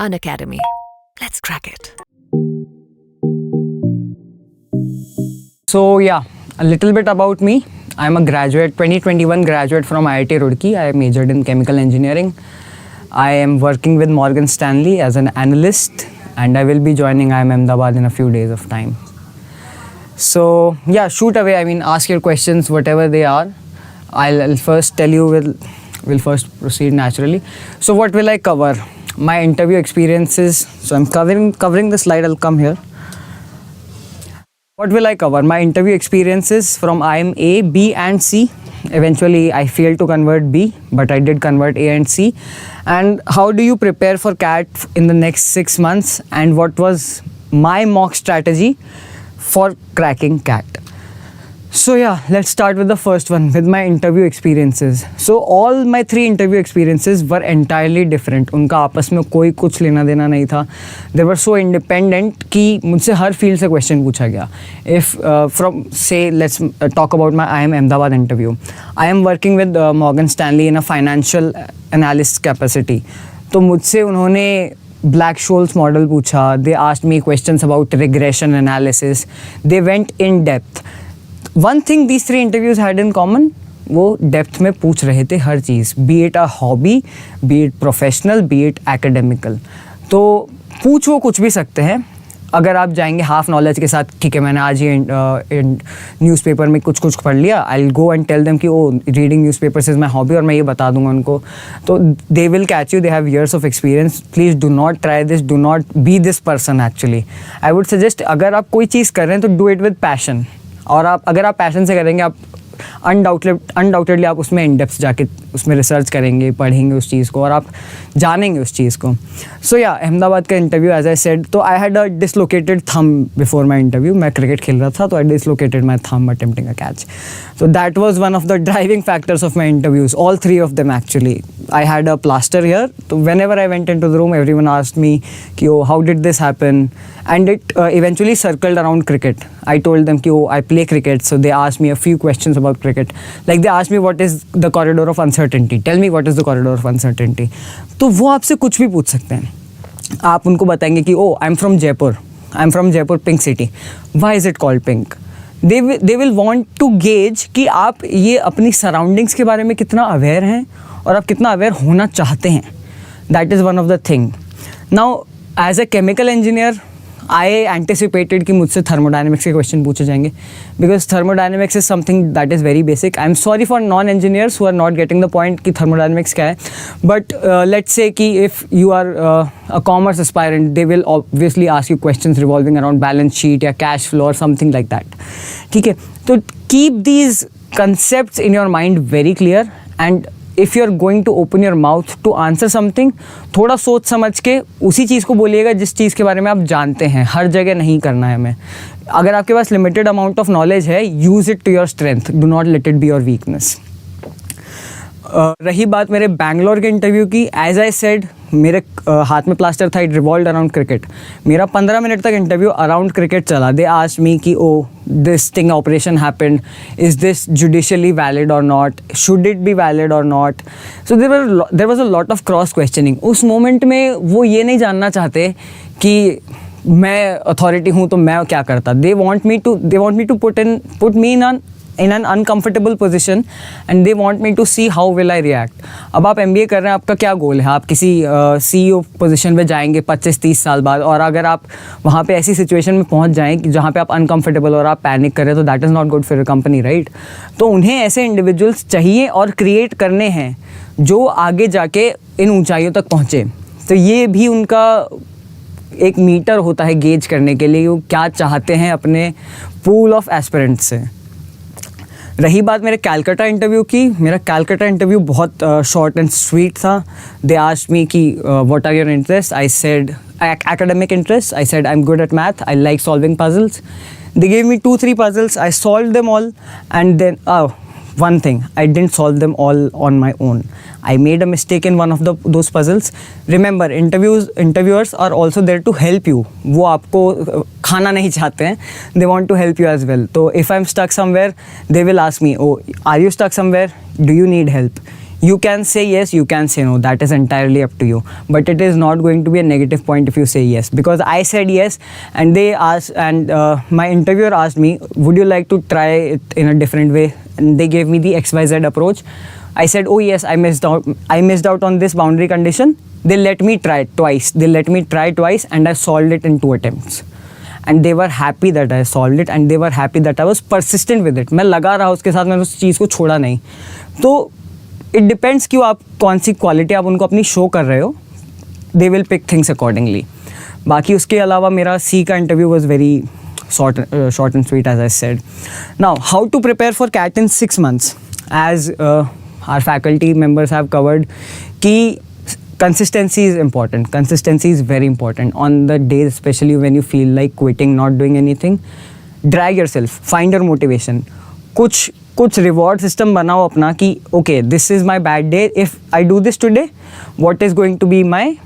Unacademy. Let's crack it. So yeah, a little bit about me. I'm a graduate, 2021 graduate from IIT Roorkee. I majored in chemical engineering. I am working with Morgan Stanley as an analyst, and I will be joining IIM Ahmedabad in a few days of time. So yeah, shoot away. I mean, ask your questions, whatever they are. I'll first tell you. We'll first proceed naturally. So what will I cover? My interview experiences. So I'm covering the slide. I'll come here. What will I cover? My interview experiences from IIM A, B and C. Eventually I failed to convert B, but I did convert A and C. And how do you prepare for CAT in the next 6 months, and what was my mock strategy for cracking CAT? So yeah, let's start with the first one, with my interview experiences. So all my 3 interview experiences were entirely different. उनका आपस में कोई कुछ लेना देना नहीं था. They were so independent कि मुझसे हर फील्ड से क्वेश्चन पूछा गया. If from say let's talk about my IIM Ahmedabad interview. I am working with Morgan Stanley in a financial analyst capacity. तो मुझसे उन्होंने Black-Scholes model पूछा. They asked me questions about regression analysis. They went in depth. One thing these 3 interviews had in common, वो depth में पूछ रहे थे हर चीज़, be it a hobby, be it professional, be it academical. तो पूछ वो कुछ भी सकते हैं. अगर आप जाएंगे हाफ नॉलेज के साथ, ठीक है मैंने आज ये न्यूज़पेपर में कुछ पढ़ लिया, I will go and tell them कि oh reading newspapers is my hobby, और मैं ये बता दूंगा उनको. तो they will catch you, they have years of experience. Please do not try this, do not be this person. Actually I would suggest, अगर आप कोई चीज़ कर रहे हैं तो डू इट विद पैशन. और अगर आप पैशन से करेंगे, आप अनडाउटेडली आप उसमें इन डेप्थ जाके उसमें रिसर्च करेंगे, पढ़ेंगे उस चीज़ को और आप जानेंगे उस चीज़ को. सो या अहमदाबाद का इंटरव्यू एज आई सेड, तो आई हैड अ डिसलोकेटेड थम बिफोर माई इंटरव्यू. मैं क्रिकेट खेल रहा था तो आई डिसलोकेटेड माई थम attempting a catch. So that was one of the driving factors of my interviews, all 3 of them actually. I had a plaster here, so whenever I went into the room, everyone asked me, oh, how did this happen? And it eventually circled around cricket. I told them, oh, I play cricket, so they asked me a few questions about cricket. Like they asked me, what is the corridor of uncertainty? Tell me what is the corridor of uncertainty. तो वो आपसे कुछ भी पूछ सकते हैं. आप उनको बताएंगे कि, oh, I'm from Jaipur, Pink City. Why is it called pink? They will want to gauge कि आप ये अपनी सराउंडिंग्स के बारे में कितना अवेयर हैं और आप कितना अवेयर होना चाहते हैं. That is one of the thing. Now as a chemical engineer I anticipated कि मुझसे थर्मोडायनेमिक्स के क्वेश्चन पूछे जाएंगे, because thermodynamics is something that is very basic. I am sorry for non engineers who are not getting the point कि thermodynamics क्या है, but let's say कि if you are a commerce aspirant, they will obviously ask you questions revolving around balance sheet या cash flow और something like that. ठीक है, तो keep these concepts in your mind very clear, and if you are going to open your mouth to answer something, थोड़ा सोच समझ के उसी चीज़ को बोलिएगा जिस चीज़ के बारे में आप जानते हैं. हर जगह नहीं करना है हमें. अगर आपके पास लिमिटेड अमाउंट ऑफ नॉलेज है, use it to your strength, do not let it be your weakness. रही बात मेरे बैंगलोर के इंटरव्यू की, एज आई सेड मेरे हाथ में प्लास्टर था, इट रिवॉल्व्ड अराउंड क्रिकेट. मेरा 15 मिनट तक इंटरव्यू अराउंड क्रिकेट चला. दे आस्क्ड मी कि oh this sting operation happened, is this judicially valid or not, should it be valid or not. So there was a lot of cross questioning. उस moment में वो ये नहीं जानना चाहते कि मैं अथॉरिटी हूँ तो मैं क्या करता. They want me to put me in an uncomfortable position and they want me to see how will I react. अब आप MBA कर रहे हैं, आपका क्या गोल है? आप किसी CEO पोजीशन पे जाएंगे 25-30 साल बाद, और अगर आप वहाँ पे ऐसी सिचुएशन में पहुँच जाएं कि जहाँ पे आप अनकम्फर्टेबल और आप पैनिक कर रहे हो, तो that is not good for your company, right? तो उन्हें ऐसे इंडिविजुअल्स चाहिए और क्रिएट करने हैं जो आगे जाके इन ऊँचाइयों तक पहुँचे. तो ये भी उनका एक मीटर होता है गेज करने के लिए, वो क्या चाहते हैं अपने पूल ऑफ एस्पिरेंट्स से. रही बात मेरे कैलकाटा इंटरव्यू की, मेरा कैलकाटा इंटरव्यू बहुत शॉर्ट एंड स्वीट था. दे आस्क्ड मी कि what are your interest. I said academic interest. I said I'm good at math, I like solving puzzles. They gave me 2-3 puzzles, I solved them all, and then one thing, I didn't solve them all on my own. I made a mistake in one of those puzzles. Remember, interviewers are also there to help you. वो आपको खाना नहीं चाहते हैं. They want to help you as well. So if I'm stuck somewhere, they will ask me, oh, are you stuck somewhere? Do you need help? You can say yes, you can say no. That is entirely up to you. But it is not going to be a negative point if you say yes. Because I said yes, and they asked, and my interviewer asked me, would you like to try it in a different way? And they gave me the XYZ approach. I said, oh yes, I missed out on this boundary condition. They let me try twice. And I solved it in 2 attempts. And they were happy that I solved it, and they were happy that I was persistent with it. मैं लगा रहा उसके साथ, मैंने उस चीज़ को छोड़ा नहीं. तो इट डिपेंड्स कि आप कौन सी क्वालिटी आप उनको अपनी शो कर रहे हो. They will pick things accordingly. बाकी उसके अलावा मेरा सी का interview was very short and sweet, as I said. Now, how to prepare for CAT in 6 months? As our faculty members have covered, key consistency is important. Consistency is very important. On the days, especially when you feel like quitting, not doing anything, drag yourself, find your motivation. कुछ reward system बनाओ अपना कि okay, this is my bad day. If I do this today, what is going to be my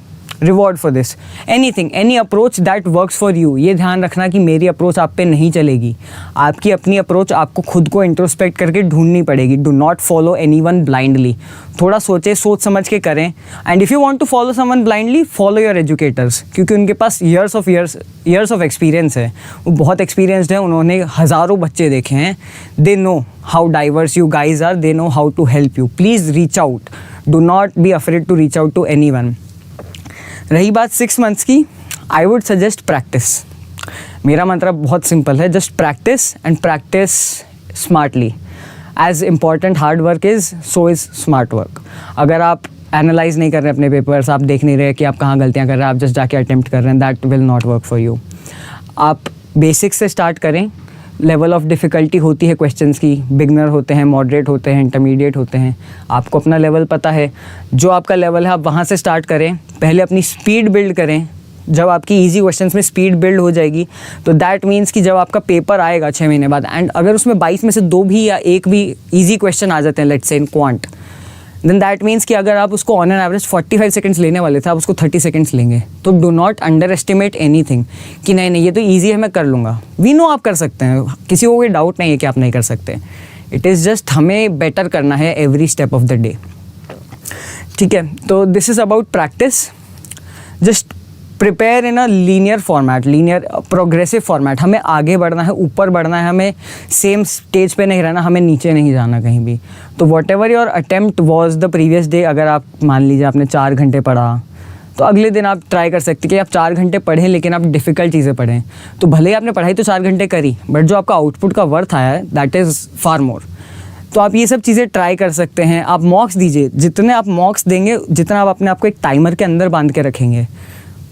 reward for this. Anything, any approach that works for you. ये ध्यान रखना कि मेरी approach आप पे नहीं चलेगी. आपकी अपनी अप्रोच आपको खुद को इंट्रोस्पेक्ट करके ढूंढनी पड़ेगी. Do not follow anyone blindly. थोड़ा सोच समझ के करें. And if you want to follow someone blindly, follow your educators, क्योंकि उनके पास ईयर्स ऑफ एक्सपीरियंस है. वो बहुत एक्सपीरियंसड है, उन्होंने हज़ारों बच्चे देखे हैं. They know how diverse you guys are. They know how to help you. Please reach out. Do not be afraid to reach out to anyone. रही बात 6 मंथ्स की, आई वुड सजेस्ट प्रैक्टिस. मेरा मंत्र बहुत सिंपल है, just practice and practice smartly. As important hard work is, so is smart work. अगर आप analyse नहीं कर रहे अपने पेपर्स, आप देख नहीं रहे कि आप कहाँ गलतियाँ कर रहे हैं, आप जस्ट जाके अटेम्प्ट कर रहे हैं, that will not work for you. आप बेसिक्स से स्टार्ट करें. लेवल ऑफ डिफ़िकल्टी होती है क्वेश्चंस की. बिगनर होते हैं, मॉडरेट होते हैं, इंटरमीडिएट होते हैं. आपको अपना लेवल पता है. जो आपका लेवल है आप वहाँ से स्टार्ट करें. पहले अपनी स्पीड बिल्ड करें. जब आपकी इजी क्वेश्चंस में स्पीड बिल्ड हो जाएगी, तो दैट मीन्स कि जब आपका पेपर आएगा 6 महीने बाद, एंड अगर उसमें 22 में से 2 भी या 1 भी ईजी क्वेश्चन आ जाते हैं, let's say in quant, then that means कि अगर आप उसको ऑन एन एवरेज 45 सेकंड्स लेने वाले थे, आप उसको 30 सेकंड्स लेंगे. तो do not under estimate anything कि नहीं ये तो ईजी है, मैं कर लूँगा. वी नो आप कर सकते हैं. किसी को कोई डाउट नहीं है कि आप नहीं कर सकते. इट इज़ जस्ट हमें बेटर करना है every step of the day. ठीक है, तो this is about practice. Just prepare in a linear format, linear progressive format. हमें आगे बढ़ना है, ऊपर बढ़ना है. हमें सेम स्टेज पे नहीं रहना, हमें नीचे नहीं जाना कहीं भी. तो what ever your attempt was the previous day, अगर आप मान लीजिए आपने 4 घंटे पढ़ा, तो अगले दिन आप ट्राई कर सकते कि आप 4 घंटे पढ़ें, लेकिन आप डिफ़िकल्ट चीज़ें पढ़ें. तो भले ही आपने पढ़ाई तो 4 घंटे करी, बट जो आपका आउटपुट का वर्थ आया है, दैट इज़ फार मोर. तो आप ये सब चीज़ें ट्राई कर सकते हैं. आप मॉक्स दीजिए. जितने आप मॉक्स देंगे, जितना आप अपने आप को एक टाइमर के अंदर बांध के रखेंगे,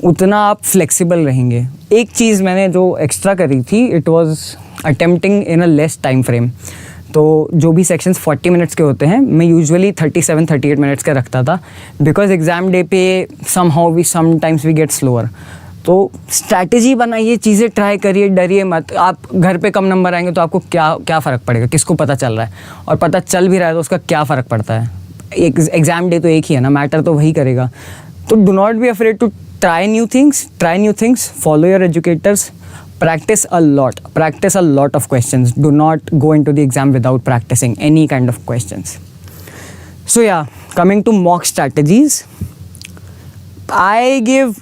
उतना आप फ्लेक्सिबल रहेंगे. एक चीज़ मैंने जो एक्स्ट्रा करी थी, it was attempting in a less time frame. तो जो भी सेक्शंस 40 मिनट्स के होते हैं, मैं यूजुअली 37-38 मिनट्स का रखता था, बिकॉज एग्ज़ाम डे पे समटाइम्स वी गेट स्लोअर. तो स्ट्रैटेजी बनाइए, चीज़ें ट्राई करिए, डरिए मत. आप घर पे कम नंबर आएंगे तो आपको क्या फ़र्क पड़ेगा, किसको पता चल रहा है, और पता चल भी रहा है तो उसका क्या फ़र्क पड़ता है. एग्ज़ाम डे तो एक ही है ना, मैटर तो वही करेगा. तो do not be afraid to try new things, follow your educators, practice a lot of questions. Do not go into the exam without practicing any kind of questions. So yeah, coming to mock strategies, I give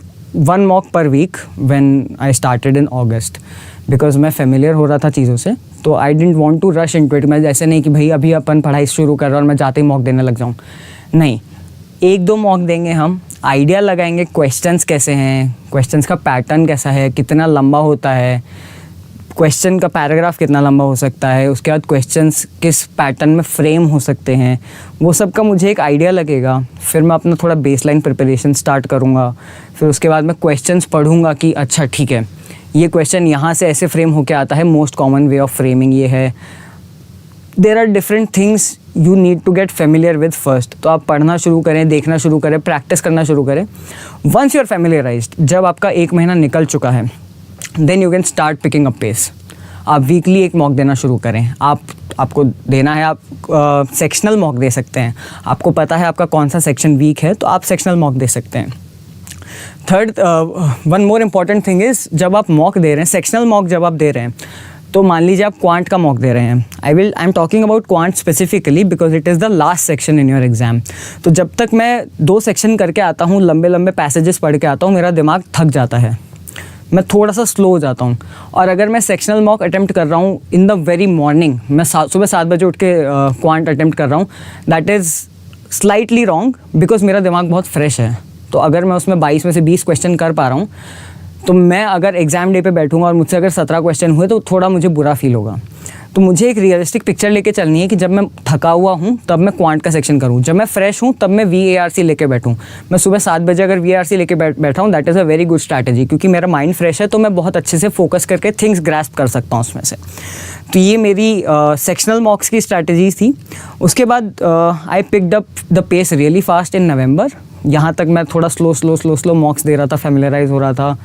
1 mock per week when I started in August, because मैं familiar हो रहा था चीज़ों से. तो I didn't want to rush into it. मैं ऐसे नहीं कि भाई अभी अपन पढ़ाई शुरू कर रहा और मैं जाते ही मॉक देने लग जाऊँ. नहीं, 1-2 मॉक देंगे हम, आइडिया लगाएंगे क्वेश्चंस कैसे हैं, क्वेश्चंस का पैटर्न कैसा है, कितना लंबा होता है, क्वेश्चन का पैराग्राफ कितना लंबा हो सकता है, उसके बाद क्वेश्चंस किस पैटर्न में फ्रेम हो सकते हैं, वो सब का मुझे एक आइडिया लगेगा. फिर मैं अपना थोड़ा बेसलाइन प्रिपरेशन स्टार्ट करूँगा. फिर उसके बाद मैं क्वेश्चंस पढ़ूँगा कि अच्छा ठीक है, ये क्वेश्चन यहाँ से ऐसे फ्रेम होके आता है, most common way of framing ये है. There are different things you need to get familiar with first. तो आप पढ़ना शुरू करें, देखना शुरू करें, प्रैक्टिस करना शुरू करें. वंस यू आर फेमिलियराइज्ड, जब आपका 1 महीना निकल चुका है, then you can start picking up pace. आप वीकली एक मॉक देना शुरू करें. आपको देना है, आप सेक्शनल मॉक दे सकते हैं. आपको पता है आपका कौन सा सेक्शन वीक है, तो आप सेक्शनल मॉक दे सकते हैं. Third, one more important thing is, जब आप मॉक दे रहे हैं, सेक्शनल मॉक जब आप दे रहे हैं, तो मान लीजिए आप क्वांट का मॉक दे रहे हैं, I am talking about quant specifically because it is the last section in your exam. तो जब तक मैं 2 सेक्शन करके आता हूँ, लंबे लंबे पैसेजेस पढ़ के आता हूँ, मेरा दिमाग थक जाता है, मैं थोड़ा सा स्लो हो जाता हूँ। और अगर मैं सेक्शनल मॉक अटेम्प्ट कर रहा हूँ इन द वेरी मॉर्निंग, मैं सुबह 7 बजे उठ के क्वांट अटेम्प्ट कर रहा हूँ, that is slightly wrong because मेरा दिमाग बहुत फ्रेश है। तो अगर मैं उसमें 22 में से 20 क्वेश्चन कर पा रहा हूँ, तो मैं अगर एग्ज़ाम डे पे बैठूंगा और मुझसे अगर 17 क्वेश्चन हुए तो थोड़ा मुझे बुरा फील होगा। तो मुझे एक रियलिस्टिक पिक्चर लेके चलनी है कि जब मैं थका हुआ हूँ तब मैं क्वांट का सेक्शन करूँ, जब मैं फ्रेश हूँ तब मैं VARC लेके बैठूँ। मैं सुबह 7 बजे अगर VARC लेके बैठा हूँ, that is a very good strategy, क्योंकि मेरा माइंड फ्रेश है तो मैं बहुत अच्छे से फोकस करके थिंग्स ग्रास्प कर सकता हूँ उसमें से। तो ये मेरी सेक्शनल मॉक्स की स्ट्रैटेजीज थी। उसके बाद I picked up the pace really fast in November. यहाँ तक मैं थोड़ा स्लो मॉक्स दे रहा था, फेमिलराइज हो रहा था,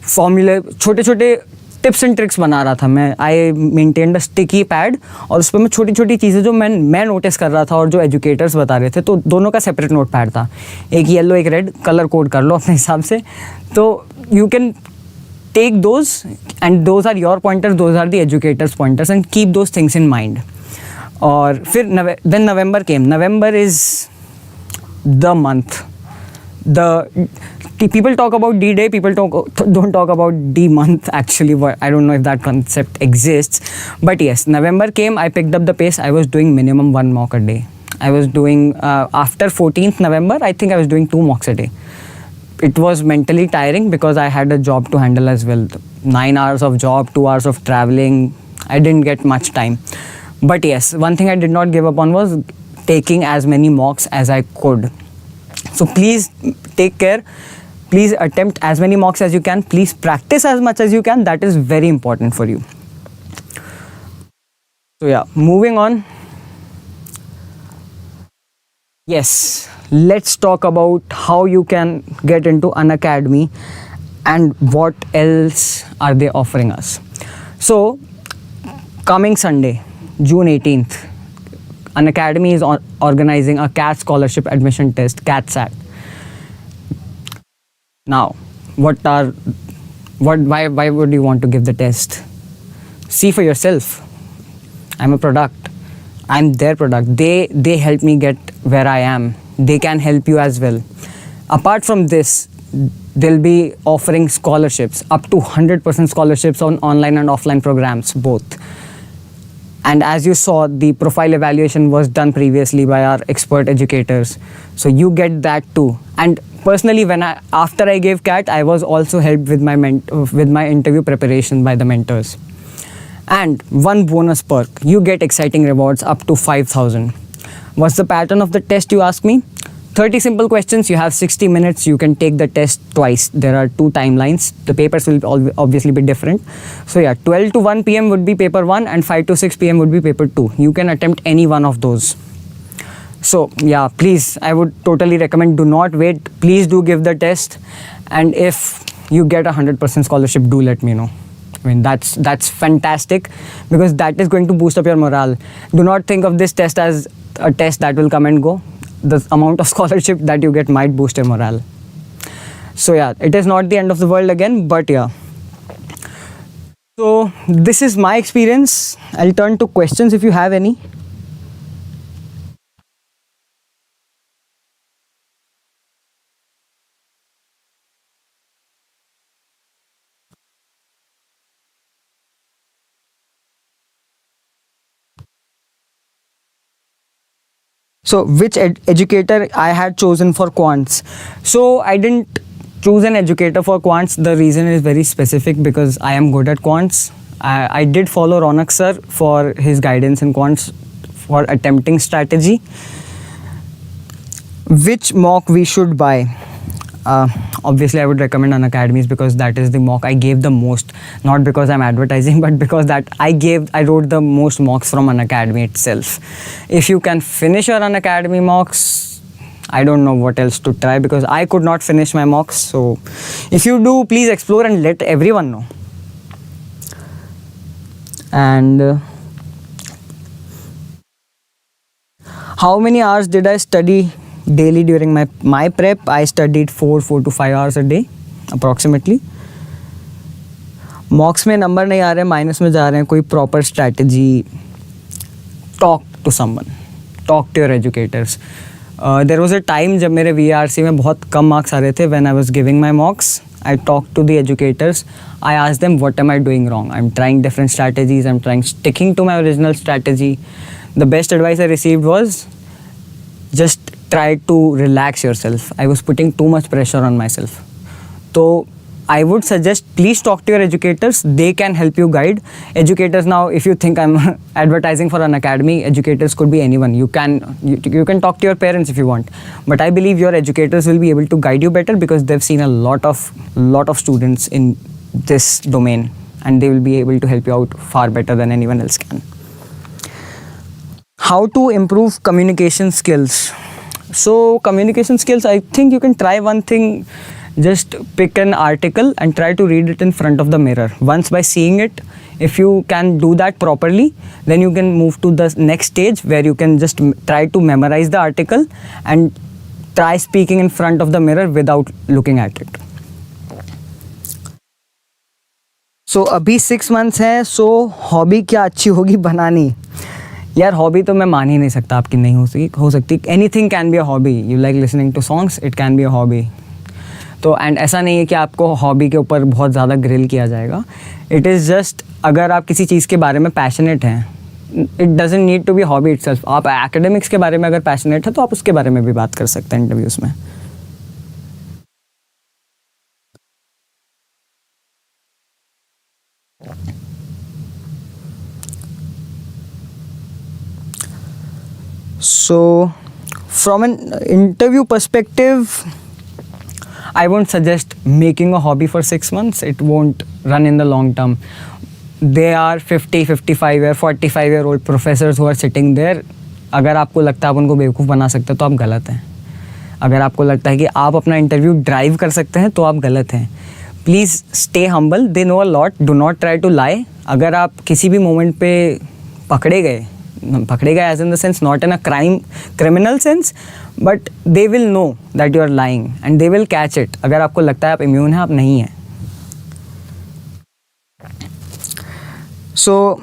फॉर्मूले छोटे छोटे टिप्स एंड ट्रिक्स बना रहा था मैं। आई मेंटेन्ड अ स्टिकी पैड और उस पर मैं छोटी छोटी चीज़ें जो मैं नोटिस कर रहा था और जो एजुकेटर्स बता रहे थे, तो दोनों का सेपरेट नोट पैड था, एक येलो एक रेड, कलर कोड कर लो अपने हिसाब से। तो you can take those and those are your pointers, those are the educators pointers and keep those things in mind. और फिर then November came. November is the month, people talk about D-Day, people don't talk about D-Month actually. I don't know if that concept exists. But yes, November came, I picked up the pace. I was doing minimum 1 mock a day. I was doing, after 14th November, I think I was doing 2 mocks a day. It was mentally tiring because I had a job to handle as well. 9 hours of job, 2 hours of traveling. I didn't get much time. But yes, one thing I did not give up on was taking as many mocks as I could. So please take care. Please attempt as many mocks as you can. Please practice as much as you can. That is very important for you. So yeah, moving on. Yes, let's talk about how you can get into Unacademy and what else are they offering us. So coming Sunday, June 18th, Unacademy is organizing a CAT scholarship admission test, CATSAT. Now, why would you want to give the test? See for yourself. I'm a product. I'm their product. They help me get where I am. They can help you as well. Apart from this, they'll be offering scholarships, up to 100% scholarships on online and offline programs, both. And as you saw, the profile evaluation was done previously by our expert educators. So you get that too. And personally, after I gave CAT, I was also helped with my interview preparation by the mentors. And one bonus perk, you get exciting rewards up to 5,000. What's the pattern of the test, you ask me? 30 simple questions, you have 60 minutes, you can take the test twice. There are 2 timelines. The papers will obviously be different. So yeah, 12 to 1 p.m. would be paper 1 and 5 to 6 p.m. would be paper 2. You can attempt any one of those. So yeah, please, I would totally recommend, do not wait. Please do give the test. And if you get 100% scholarship, do let me know. I mean, that's fantastic because that is going to boost up your morale. Do not think of this test as a test that will come and go. The amount of scholarship that you get might boost your morale. So yeah, it is not the end of the world again, but yeah. So this is my experience. I'll turn to questions if you have any. So which educator I had chosen for quants? So I didn't choose an educator for quants. The reason is very specific because I am good at quants. I did follow Ronak sir for his guidance in quants for attempting strategy. Which mock we should buy? Obviously I would recommend Unacademy because that is the mock I gave the most, not because I'm advertising, but because that I wrote the most mocks from Unacademy itself. If you can finish your Unacademy mocks, I don't know what else to try because I could not finish my mocks. So if you do, please explore and let everyone know. And how many hours did I study daily during my prep? I studied 4 to 5 hours a day approximately. मॉक्स में number नहीं आ रहे हैं, minus में जा रहे हैं, कोई proper strategy, talk to someone, talk to your educators. There was a time जब मेरे VRC में बहुत कम मार्क्स आ रहे थे. When I was giving my मॉक्स, I talked to the educators. I asked them, what am I doing wrong? I'm trying different strategies. I'm trying sticking to my original strategy. The best advice I received was just try to relax yourself. I was putting too much pressure on myself. So I would suggest, please talk to your educators. They can help you guide. Educators now, if you think I'm advertising for an academy, educators could be anyone. You can talk to your parents if you want. But I believe your educators will be able to guide you better because they've seen a lot of students in this domain, and they will be able to help you out far better than anyone else can. How to improve communication skills? So communication skills, I think you can try one thing. Just pick an article and try to read it in front of the mirror. Once by seeing it, if you can do that properly, then you can move to the next stage where you can just try to memorize the article and try speaking in front of the mirror without looking at it. So अभी 6 months है. So hobby क्या अच्छी होगी बनानी. यार hobby तो मैं मान ही नहीं सकता आपकी नहीं हो सकती. Anything can be a hobby. You like listening to songs, it can be a hobby. तो एंड ऐसा नहीं है कि आपको हॉबी के ऊपर बहुत ज़्यादा ग्रिल किया जाएगा. इट इज़ जस्ट अगर आप किसी चीज़ के बारे में पैशनेट हैं, it doesn't need to be hobby itself. आप एकेडमिक्स के बारे में अगर पैशनेट है तो आप उसके बारे में भी बात कर सकते हैं इंटरव्यूज़ में. So from an interview perspective, I won't suggest making a hobby for 6 months. It won't run in the long term. There are 50, 55 year, 45-year-old professors who are sitting there. अगर आपको लगता है आप उनको बेवकूफ़ बना सकते हैं तो आप गलत हैं. अगर आपको लगता है कि आप अपना इंटरव्यू ड्राइव कर सकते हैं तो आप गलत हैं. Please stay humble. They know a lot. Do not try to lie. अगर आप किसी भी मोमेंट पे पकड़े गए as in the sense, not in a criminal sense, but they will know that you are lying and they will catch it. अगर आपको लगता है आप इम्यून हैं, आप नहीं हैं. So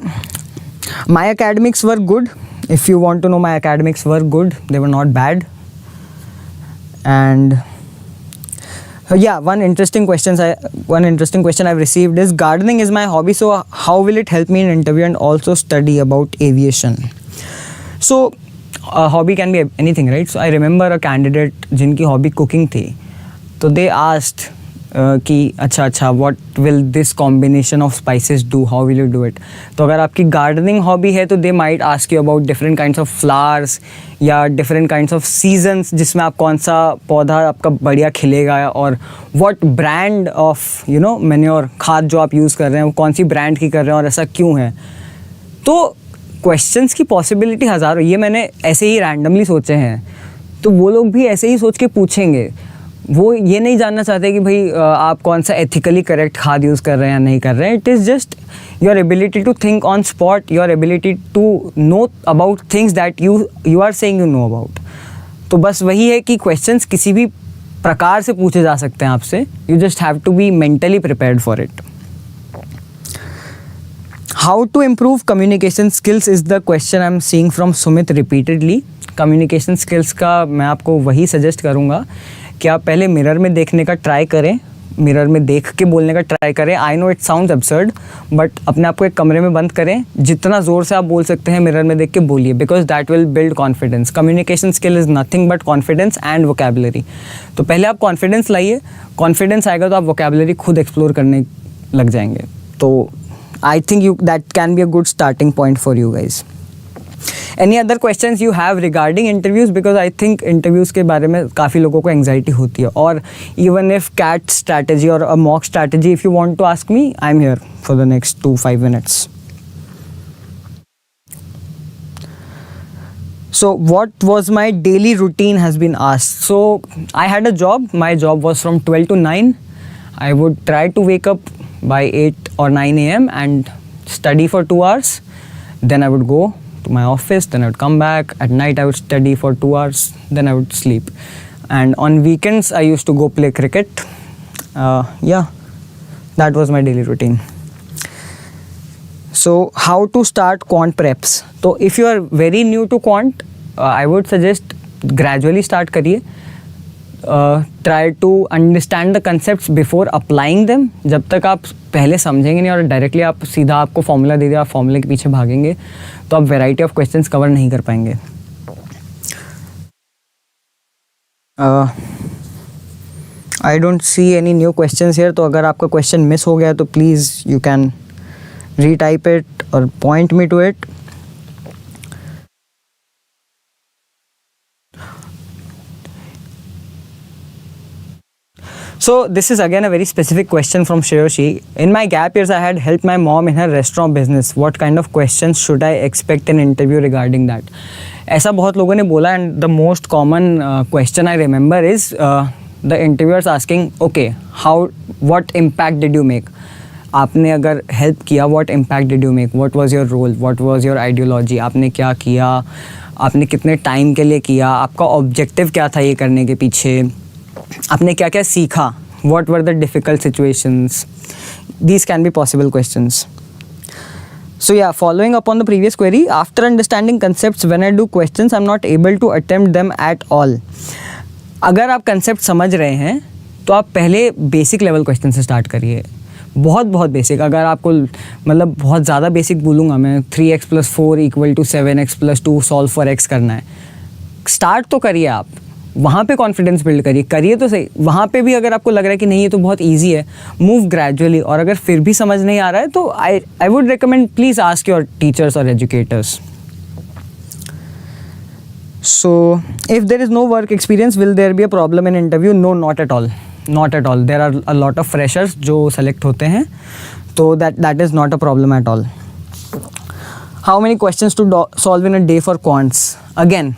my academics were good. If you want to know, my academics were good. They were not bad. And yeah, one interesting question I've received is, gardening is my hobby, so how will it help me in interview and also study about aviation? So a hobby can be anything, right? So I remember a candidate जिनकी hobby cooking थी, तो they asked कि अच्छा what will this combination of spices do, how will you do it? तो अगर आपकी gardening hobby है तो they might ask you about different kinds of flowers या different kinds of seasons जिसमें आप कौन सा पौधा आपका बढ़िया खिलेगा, और what brand of manure, खाद जो आप यूज़ कर रहे हैं वो कौन सी ब्रांड की कर रहे हैं और ऐसा क्यों है. तो क्वेश्चंस की पॉसिबिलिटी हज़ारों. ये मैंने ऐसे ही रैंडमली सोचे हैं, तो वो लोग भी ऐसे ही सोच के पूछेंगे. वो ये नहीं जानना चाहते कि भाई आप कौन सा एथिकली करेक्ट खाद यूज़ कर रहे हैं या नहीं कर रहे हैं. It is just your ability to think on spot, your ability to know about things that you are saying you know about. तो बस वही है कि क्वेश्चंस किसी भी प्रकार से पूछे जा सकते हैं आपसे. You just have to be mentally prepared for it. How to improve communication skills is the question I am seeing from Sumit repeatedly. Communication skills का मैं आपको वही सजेस्ट करूँगा कि आप पहले मिरर में देखने का ट्राई करें, मिरर में देख के बोलने का ट्राई करें. I know it sounds absurd, but अपने आप को एक कमरे में बंद करें. जितना ज़ोर से आप बोल सकते हैं मिरर में देख के बोलिए, because that will build confidence. Communication skill is nothing but confidence and vocabulary. तो पहले आप कॉन्फिडेंस लाइए. कॉन्फिडेंस आएगा तो आप वोकेबलरी खुद एक्सप्लोर करने लग जाएंगे. तो I think that can be a good starting point for you guys. Any other questions you have regarding interviews? Because I think interviews के बारे में काफ़ी लोगों को anxiety होती है. और even if CAT strategy or a mock strategy, if you want to ask me, I'm here for the next 2-5 minutes. So what was my daily routine has been asked. So I had a job. My job was from 12 to 9. I would try to wake up by 8 or 9 a.m. and study for 2 hours. Then I would go to my office, then I would come back. At night I would study for 2 hours, then I would sleep. And on weekends I used to go play cricket. Yeah, that was my daily routine. So how to start quant preps? तो if you are very new to quant, I would suggest gradually start करिए. Try to understand the concepts before applying them. जब तक आप पहले समझेंगे नहीं और directly आप सीधा आपको फॉर्मूला दे दिया, आप फॉर्मूले के पीछे भागेंगे तो आप वेराइटी ऑफ क्वेश्चंस कवर नहीं कर पाएंगे. I don't see any new questions here. तो अगर आपका क्वेश्चन मिस हो गया तो please you can retype it or point me to it. So this is again a very specific question from Shreyoshi. In my gap years, I had helped my mom in her restaurant business. What kind of questions should I expect in interview regarding that? ऐसा बहुत लोगों ने बोला and the most common question I remember is the interviewers asking, okay, what impact did you make? आपने अगर help किया, what impact did you make, what was your role, what was your ideology, आपने क्या किया, आपने कितने time के लिए किया, आपका ऑब्जेक्टिव क्या था ये करने के पीछे, आपने क्या क्या सीखा, what were the difficult situations. These can be possible questions. So yeah, following up on the previous query, after understanding concepts when I do questions, I'm not able to attempt them at all. अगर आप concept समझ रहे हैं तो आप पहले basic level question से start करिए. बहुत बेसिक. अगर आपको मतलब बहुत ज़्यादा बेसिक बोलूँगा मैं, 3x + 4 = 7x + 2 solve for x करना है, स्टार्ट तो करिए आप. वहाँ पे कॉन्फिडेंस बिल्ड करिए तो सही. वहाँ पे भी अगर आपको लग रहा है कि नहीं ये तो बहुत ईजी है, मूव ग्रेजुअली. और अगर फिर भी समझ नहीं आ रहा है तो I would recommend please ask your teachers और educators. So if there is no work experience, will there be a problem in interview? No, not at all. Not at all. There are a lot of freshers जो select होते हैं, तो that is not a problem at all. How many questions to solve in a day for quants? Again,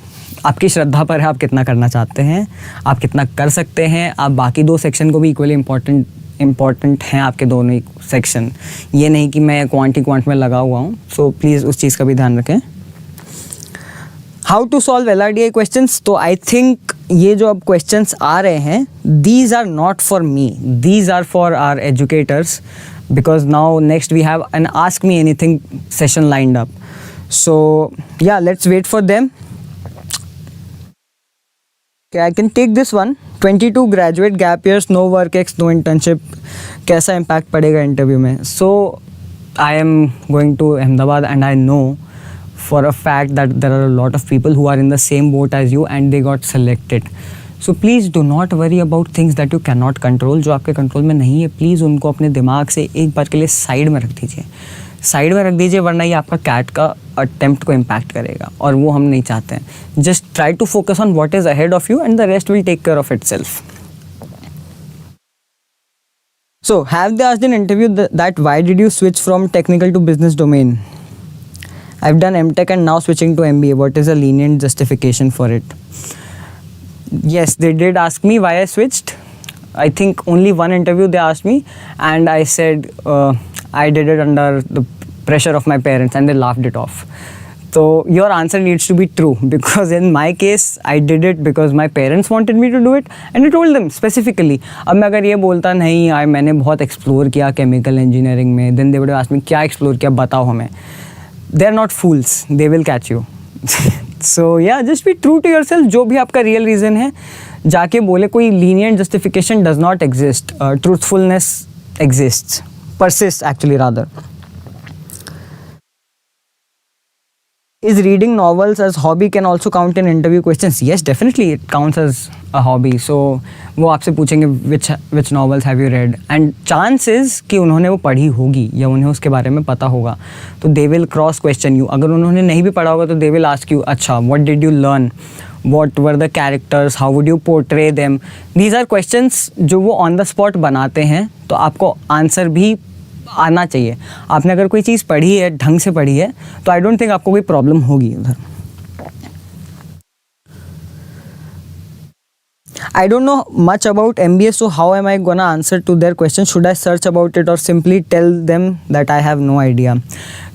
आपकी श्रद्धा पर है, आप कितना करना चाहते हैं, आप कितना कर सकते हैं. आप बाकी दो सेक्शन को भी इक्वली इम्पॉर्टेंट हैं आपके दोनों ही सेक्शन. ये नहीं कि मैं क्वांट में लगा हुआ हूँ. सो प्लीज़ उस चीज़ का भी ध्यान रखें. How to solve LRDI questions? तो आई थिंक ये जो अब क्वेश्चंस आ रहे हैं, these are not for me, these are for our educators, because now next we have an ask me anything session lined up. So yeah, let's wait for them. I can take this one. 22 graduate gap years, no work ex, no internship. कैसा impact पड़ेगा interview में? So I am going to Ahmedabad and I know for a fact that there are a lot of people who are in the same boat as you and they got selected. So please do not worry about things that you cannot control. जो आपके control में नहीं है, please उनको अपने दिमाग से एक बार के लिए साइड में रख दीजिए, वरना ये आपका कैट का अटेम्प्ट को इम्पैक्ट करेगा और वो हम नहीं चाहते हैं. Just try to focus on what is ahead of you and the rest will take care of itself. So have they asked in interview that why did you switch from technical to business domain? I've done MTech and now switching to MBA. What is a lenient justification for it? Yes, they did ask me why I switched. I think only one interview they asked me and I said I did it under the pressure of my parents and they laughed it off. So your answer needs to be true, because in my case I did it because my parents wanted me to do it and I told them specifically. अब मैं अगर ये बोलता नहीं मैंने बहुत explore किया chemical engineering में, then they would have asked me क्या एक्सप्लोर किया बताओ हमें. They are not fools, they will catch you. So yeah, just be true to yourself. जो भी आपका रियल रीज़न है जाके बोले. कोई lenient justification does not exist. Truthfulness exists, persists actually rather. Is reading novels as hobby can also count in interview questions? Yes, definitely it counts as a hobby. So वो आपसे पूछेंगे which novels have you read and chances कि उन्होंने वो पढ़ी होगी या उन्हें उसके बारे में पता होगा, तो they will cross question you. अगर उन्होंने नहीं भी पढ़ा होगा तो they will ask you, अच्छा what did you learn, what were the characters, how would you portray them. These are questions जो वो on the spot बनाते हैं, तो आपको आंसर भी आना चाहिए. आपने अगर कोई चीज़ पढ़ी है, ढंग से पढ़ी है, तो आई डोंट थिंक आपको कोई प्रॉब्लम होगी उधर. I don't know much about MBA, so how am I gonna answer to their question? Should I search about it or simply tell them that I have no idea?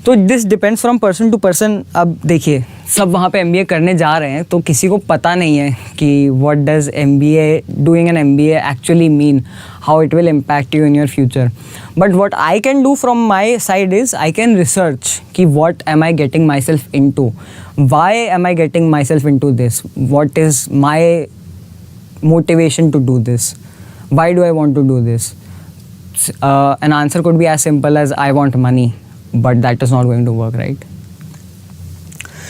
तो this depends from person to person. अब देखिए, सब वहाँ पे MBA करने जा रहे हैं तो किसी को पता नहीं है कि what does MBA, doing an MBA actually mean, how it will impact you in your future. But what I can do from my side is I can research कि what am I getting myself into, why am I getting myself into this, what is my motivation to do this, why do I want to do this. An answer could be as simple as I want money, but that is not going to work, right?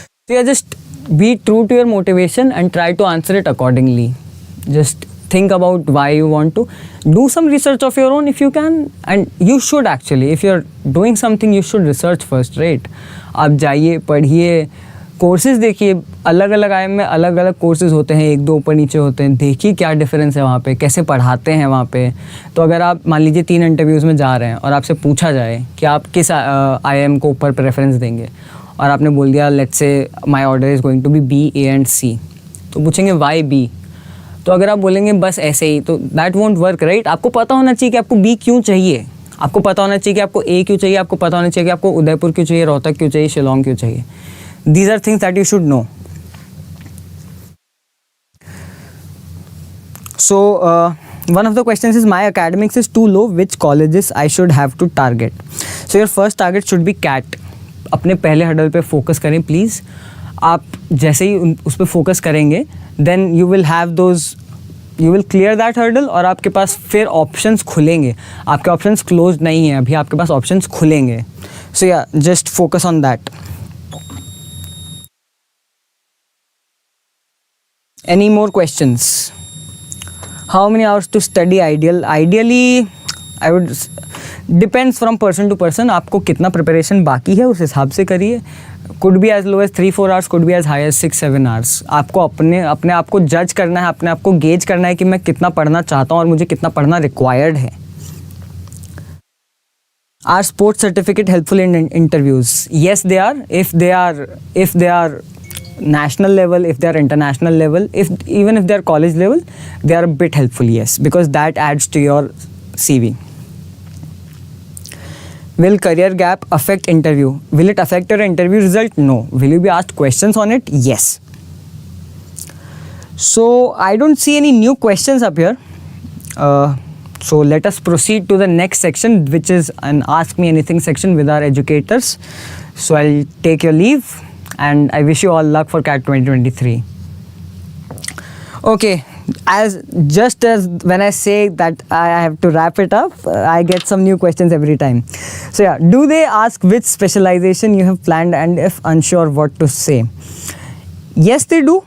So yeah, just be true to your motivation and try to answer it accordingly. Just think about why you want to. Do some research of your own if you can, and you should actually, if you're doing something you should research first, right? आप जाइए, पढ़िए, courses देखिए. अलग अलग IIM में अलग अलग courses होते हैं, एक दो ऊपर नीचे होते हैं. देखिए क्या डिफरेंस है वहाँ पे, कैसे पढ़ाते हैं वहाँ पे. तो अगर आप मान लीजिए 3 इंटरव्यूज़ में जा रहे हैं और आपसे पूछा जाए कि आप किस IIM को ऊपर प्रेफरेंस देंगे और आपने बोल दिया let's say my order is going to be B, A and C, तो पूछेंगे वाई B. तो अगर आप बोलेंगे बस ऐसे ही, तो दैट वोंट वर्क, राइट? आपको पता होना चाहिए कि आपको B क्यों चाहिए, आपको पता होना चाहिए कि आपको A क्यों चाहिए, आपको पता होना चाहिए कि आपको उदयपुर क्यों चाहिए, रोहतक क्यों चाहिए, शिलोंग क्यों चाहिए. These are things that you should know. So one of the questions is my academics is too low, which colleges I should have to target. So your first target should be CAT. अपने पहले hurdle पे focus करें please. आप जैसे ही उस पर focus करेंगे then you will have those, you will clear that hurdle और आपके पास फिर ऑप्शंस खुलेंगे. आपके ऑप्शंस क्लोज नहीं हैं अभी, आपके पास ऑप्शंस खुलेंगे. So yeah, just focus on that. Any more questions? How many hours to study ideally I would, depends from person to person. आपको कितना प्रिपरेशन बाकी है उस हिसाब से करिए. Could be as low as 3-4 hours, could be as high as 6-7 hours. आपको अपने आप को जज करना है, अपने आप को गेज करना है कि मैं कितना पढ़ना चाहता हूँ और मुझे कितना पढ़ना रिक्वायर्ड है. Are sports certificate helpful in interviews? Yes, they are. If they are national level, if they are international level, even if they are college level, they are a bit helpful, yes, because that adds to your CV. Will career gap affect interview? Will it affect your interview result? No. Will you be asked questions on it? Yes. So I don't see any new questions up here. So let us proceed to the next section, which is an Ask Me Anything section with our educators. So I'll take your leave and I wish you all luck for CAT 2023. Okay, as when I say that I have to wrap it up, I get some new questions every time. So yeah, do they ask which specialization you have planned and if unsure what to say? Yes, they do.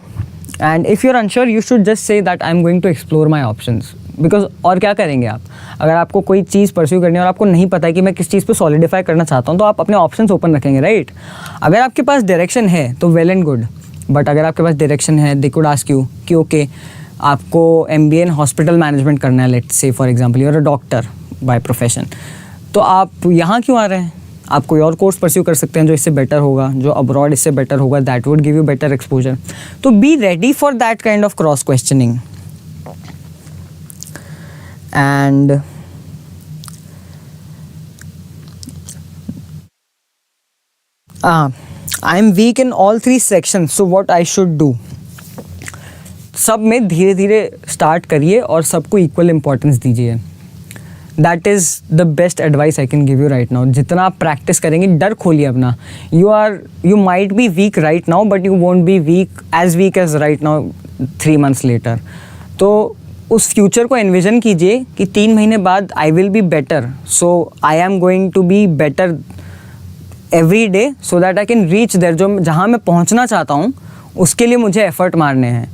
And if you're unsure, you should just say that I'm going to explore my options. Because और क्या करेंगे आप, अगर आपको कोई चीज़ pursue करनी है और आपको नहीं पता है कि मैं किस चीज़ पे सॉलिडिफाई करना चाहता हूँ, तो आप अपने ऑप्शंस ओपन रखेंगे, राइट? अगर आपके पास डायरेक्शन है तो वेल एंड गुड, बट अगर आपके पास डायरेक्शन है, दे कुड आस्क यू कि ओके आपको MBA इन हॉस्पिटल मैनेजमेंट करना है, let's say for example you are a doctor by profession, तो आप यहाँ क्यों आ रहे हैं? आप कोई और कोर्स परस्यू कर सकते हैं जो इससे बेटर होगा, जो अब्रॉड इससे बेटर होगा, that would give you better exposure. तो be ready for that kind of cross questioning. And I'm weak in all 3 sections, so what I should do? सब में धीरे धीरे स्टार्ट करिए और सबको इक्वल इम्पोर्टेंस दीजिए. That is the best advice I can give you right now. जितना आप प्रैक्टिस करेंगे, डर खोलिए अपना. You might be weak right now, but you won't be weak as right now 3 months later. तो उस फ्यूचर को एनविजन कीजिए कि 3 महीने बाद I will be better, so I am going to be better every day so that I can reach there. जो जहाँ मैं पहुँचना चाहता हूँ उसके लिए मुझे एफर्ट मारने हैं.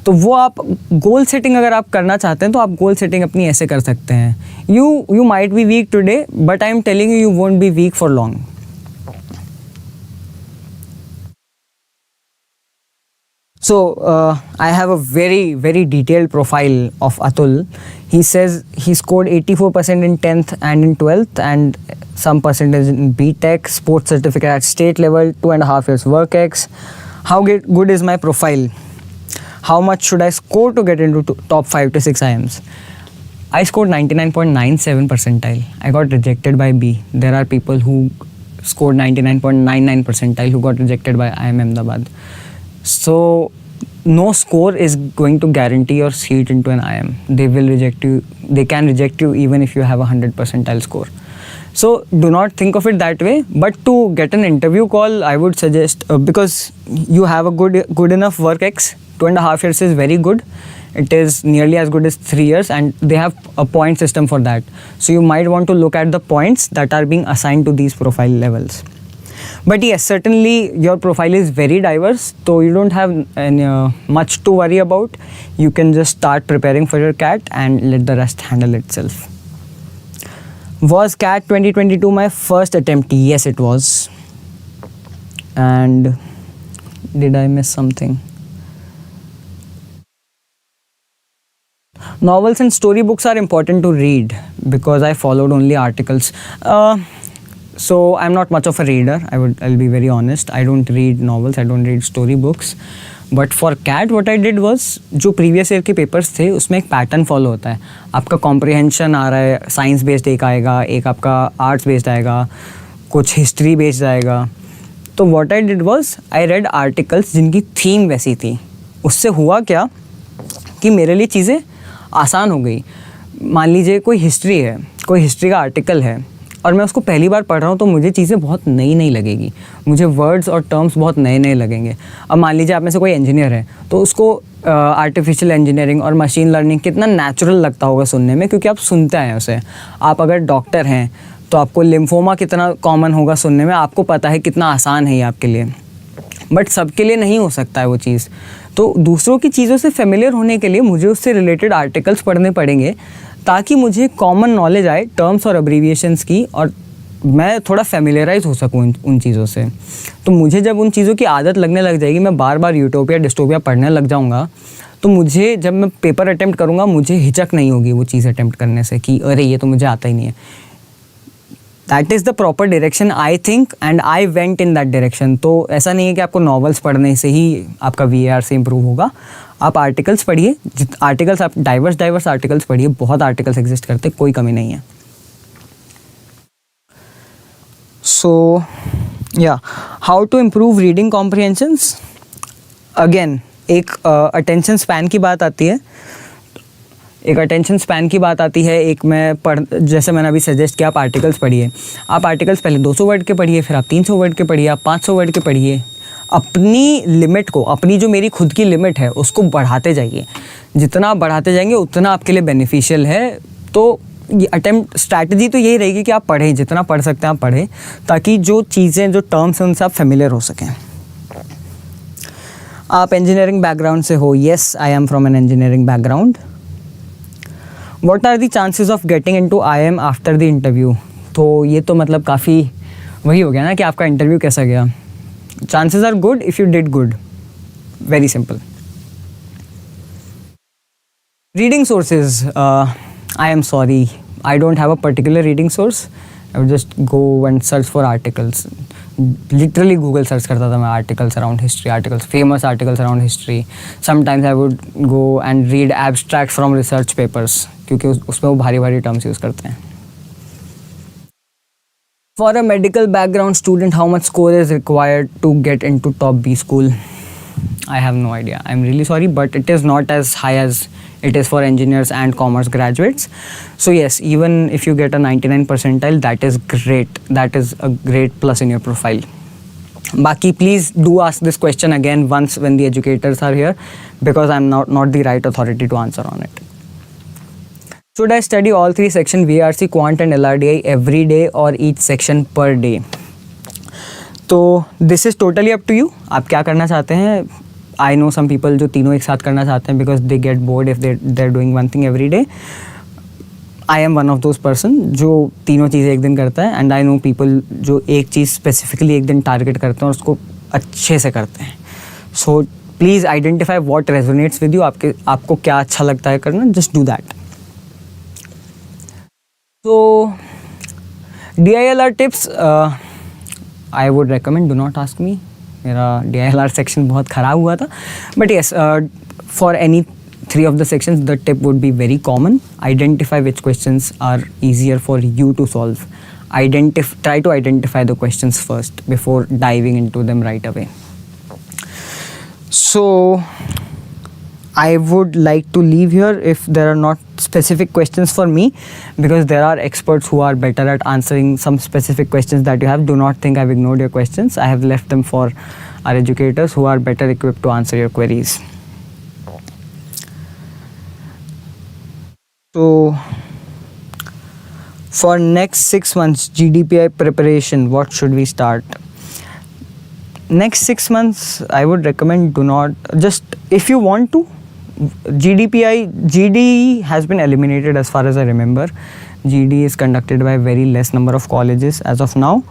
तो वो आप गोल सेटिंग अगर आप करना चाहते हैं तो आप गोल सेटिंग अपनी ऐसे कर सकते हैं. You might be week today, but I am telling you won't be week for long. So I have a very detailed profile of Atul. He says he scored 84% in 10th and in 12th and some percentage in BTech, sports certificate at state level, 2.5 years work ex. How good is my profile? how much should I score to get into top 5 to 6 IIMs? I scored 99.97 percentile. I got rejected by B. There are people who scored 99.99 percentile who got rejected by IIM Ahmedabad. So no score is going to guarantee your seat into an IIM. They will reject you. They can reject you even if you have a 100 percentile score. So do not think of it that way. But to get an interview call, I would suggest because you have a good enough work ex. 2.5 years is very good. It is nearly as good as 3 years, and they have a point system for that. So you might want to look at the points that are being assigned to these profile levels. But yes, certainly your profile is very diverse, so you don't have much to worry about. You can just start preparing for your CAT and let the rest handle itself. Was CAT 2022 my first attempt? Yes, it was. And did I miss something? Novels and storybooks are important to read because I followed only articles. So I'm not much of a reader. I'll be very honest. I don't read novels. I don't read storybooks. But for CAT what I did was जो previous year के papers थे उसमें एक pattern follow होता है. आपका comprehension आ रहा है, science based एक आएगा, एक आपका arts based आएगा, कुछ history based आएगा. तो what I did was I read articles जिनकी theme वैसी थी. उससे हुआ क्या कि मेरे लिए चीज़ें आसान हो गई. मान लीजिए कोई हिस्ट्री है, कोई हिस्ट्री का आर्टिकल है और मैं उसको पहली बार पढ़ रहा हूँ तो मुझे चीज़ें बहुत नई नई लगेगी. मुझे वर्ड्स और टर्म्स बहुत नए नए लगेंगे. अब मान लीजिए आप में से कोई इंजीनियर है तो उसको आर्टिफिशियल इंजीनियरिंग और मशीन लर्निंग कितना नेचुरल लगता होगा सुनने में, क्योंकि आप सुनते हैं उसे. आप अगर डॉक्टर हैं तो आपको लिम्फोमा कितना कॉमन होगा सुनने में, आपको पता है कितना आसान है ये आपके लिए. बट सबके लिए नहीं हो सकता है वो चीज़. तो दूसरों की चीज़ों से फेमिलियर होने के लिए मुझे उससे रिलेटेड आर्टिकल्स पढ़ने पड़ेंगे ताकि मुझे कॉमन नॉलेज आए टर्म्स और अब्रीविएशंस की, और मैं थोड़ा फेमिलियराइज हो सकूँ उन चीज़ों से. तो मुझे जब उन चीज़ों की आदत लगने लग जाएगी, मैं बार बार यूटोपिया डिस्टोपिया पढ़ने लग जाऊँगा, तो मुझे जब मैं पेपर अटैम्प्ट करूँगा मुझे हिचक नहीं होगी वो चीज़ अटैम्प्ट करने से कि अरे ये तो मुझे आता ही नहीं है. That is the proper direction I think, and I went in that direction. तो ऐसा नहीं है कि आपको नॉवेल्स पढ़ने से ही आपका VAR से इम्प्रूव होगा. आप आर्टिकल्स पढ़िए, आर्टिकल्स आप डाइवर्स आर्टिकल्स पढ़िए. बहुत आर्टिकल्स एग्जिस्ट करते, कोई कमी नहीं है. So yeah how to improve reading comprehensions. Again एक अटेंशन स्पैन की बात आती है. एक मैं जैसे मैंने अभी सजेस्ट किया, आप आर्टिकल्स पढ़िए. आप आर्टिकल्स पहले 200 वर्ड के पढ़िए, फिर आप 300 वर्ड के पढ़िए, आप 500 वर्ड के पढ़िए. अपनी लिमिट को, अपनी जो मेरी खुद की लिमिट है उसको बढ़ाते जाइए. जितना आप बढ़ाते जाएंगे उतना आपके लिए बेनिफिशियल है. तो ये अटेम्प्ट स्ट्रैटेजी तो यही रहेगी कि आप पढ़ें, जितना पढ़ सकते हैं आप पढ़ें, ताकि जो चीज़ें, जो टर्म्स हैं उनसे आप फेमिलियर हो सकें. आप इंजीनियरिंग बैकग्राउंड से हो? Yes, I am from an engineering background. What are the chances of getting into IIM after the interview? तो ये तो मतलब काफ़ी वही हो गया ना कि आपका इंटरव्यू कैसा गया. Chances are good if you did good. Very simple. Reading sources. I am sorry. I don't have a particular reading source. I would just go and search for articles. Literally Google search करता था मैं articles around history, famous articles around history. Sometimes I would go and read abstracts from research papers क्योंकि उसमें वो भारी भारी terms use करते हैं. For a medical background student, how much score is required to get into top B school? I have no idea. I'm really sorry, but it is not as high as it is for engineers and commerce graduates. So yes, even if you get a 99 percentile, that is great. That is a great plus in your profile. Baki, please do ask this question again once when the educators are here, because I'm not the right authority to answer on it. Should I study all 3 sections, VRC, Quant and LRDI every day or each section per day? तो this is totally up to you. आप क्या करना चाहते हैं? I know some people जो तीनों एक साथ करना चाहते हैं because they get bored if they're doing one thing every day. I am one of those person जो तीनों चीज़ें एक दिन करता है, and I know people जो एक चीज़ specifically एक दिन target करते हैं और उसको अच्छे से करते हैं. So please identify what resonates with you. आपको क्या अच्छा लगता है करना, just do that. So DILR tips, I would recommend do not ask me. मेरा DILR सेक्शन बहुत ख़राब हुआ था. But yes, for any three of the sections, the tip would be very common. Identify which questions are easier for you to solve. Try to identify the questions first before diving into them right away. So I would like to leave here if there are not specific questions for me, because there are experts who are better at answering some specific questions that you have. Do not think I've ignored your questions. I have left them for our educators who are better equipped to answer your queries. So for next 6 months GDPI preparation, what should we start? Next 6 months, I would recommend do not, just if you want to, GD has been eliminated as far as I remember. GD is conducted by very less number of colleges as of now.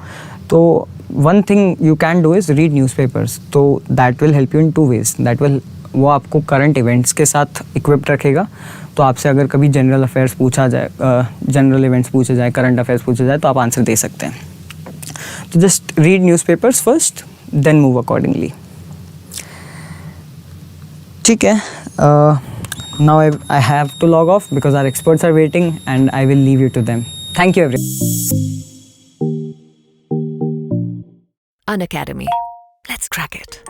So one thing you can do is read newspapers. So that will help you in two ways. That will, वो आपको current events के साथ equipped रखेगा. तो आपसे अगर कभी general affairs पूछा जाए, जनरल इवेंट्स पूछे जाए, करंट अफेयर्स पूछे जाए, तो आप आंसर दे सकते हैं. तो just read newspapers first, then move accordingly. ठीक है. Now I have to log off because our experts are waiting and I will leave you to them. Thank you everyone. Unacademy. Let's crack it.